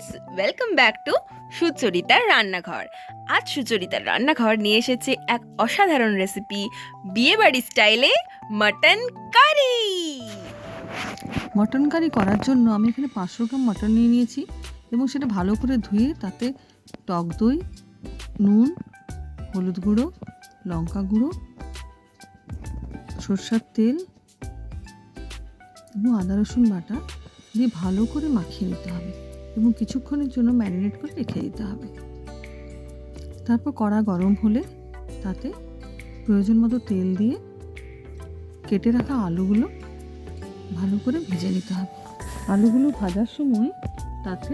Friends, welcome back to সুচরিতার রান্নাঘর। আজ সুচরিতার রান্নাঘর নিয়ে এসেছে এক অসাধারণ রেসিপি, বিয়েবাড়ি স্টাইলে মাটন কারি। মটন কারি করার জন্য আমি এখানে 500 গ্রাম মটন নিয়ে নিয়েছি এবং সেটা ভালো করে ধুয়ে তাতে টক দই, নুন, হলুদ গুঁড়ো, লঙ্কা গুঁড়ো, সরষের তেল এবং আদা রসুন বাটা দিয়ে ভালো করে মাখিয়ে নিতে হবে এবং কিছুক্ষণের জন্য ম্যারিনেট করে রেখে দিতে হবে। তারপর কড়া গরম হলে তাতে প্রয়োজন মতো তেল দিয়ে কেটে রাখা আলুগুলো ভালো করে ভেজে নিতে হবে। আলুগুলো ভাজার সময় তাতে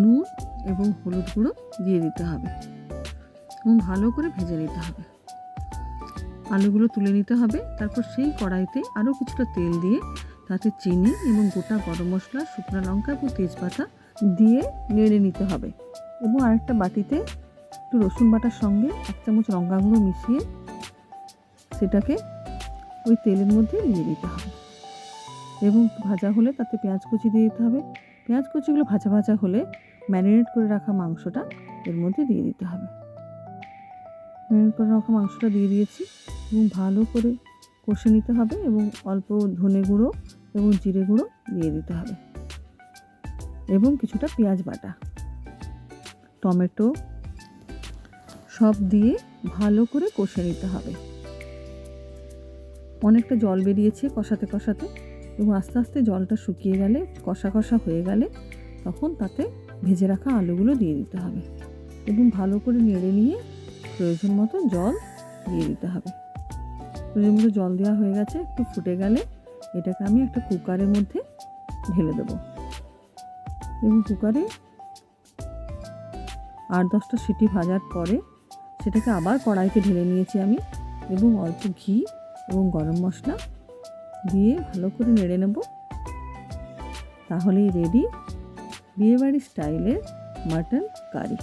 নুন এবং হলুদ গুঁড়ো দিয়ে দিতে হবে এবং ভালো করে ভেজে নিতে হবে। আলুগুলো তুলে নিতে হবে। তারপর সেই কড়াইতে আরও কিছুটা তেল দিয়ে তাতে চিনি এবং গোটা গরম মশলা, শুকনো লঙ্কা এবং তেজপাতা দিয়ে নেড়ে নিতে হবে এবং আরেকটা বাটিতে একটু রসুন বাটার সঙ্গে 1 চামচ লঙ্কা গুঁড়ো মিশিয়ে সেটাকে ওই তেলের মধ্যে দিয়ে দিতে হবে এবং ভাজা হলে তাতে পেঁয়াজ কুচি দিয়ে দিতে হবে। পেঁয়াজ কুচিগুলো ভাজা ভাজা হলে ম্যারিনেট করে রাখা মাংসটা এর মধ্যে দিয়ে দিতে হবে। ম্যারিনেট করে রাখা মাংসটা দিয়ে দিয়েছি এবং ভালো করে কষে নিতে হবে এবং অল্প ধনে গুঁড়ো এবং জিরে গুঁড়ো দিয়ে দিতে হবে এবং কিছুটা পেঁয়াজ বাটা, টমেটো সব দিয়ে ভালো করে কষে নিতে হবে। অনেকটা জল বেরিয়েছে কষাতে কষাতে এবং আস্তে আস্তে জলটা শুকিয়ে গেলে, কষা কষা হয়ে গেলে তখন তাতে ভেজে রাখা আলুগুলো দিয়ে দিতে হবে এবং ভালো করে নেড়ে নিয়ে প্রয়োজন মতো জল দিয়ে দিতে হবে। প্রয়োজন মতো জল দেওয়া হয়ে গেছে। একটু ফুটে গেলে এটাকে আমি একটা কুকারের মধ্যে ঢেলে দেবো এবং কুকারে 8-10টা সিটি ভাজার পরে সেটাকে আবার কড়াইতে ঢেলে নিয়েছি আমি এবং অল্প ঘি এবং গরম মশলা দিয়ে ভালো করে নেড়ে নেব। তাহলেই রেডি বিয়েবাড়ি স্টাইলের মাটন কারি।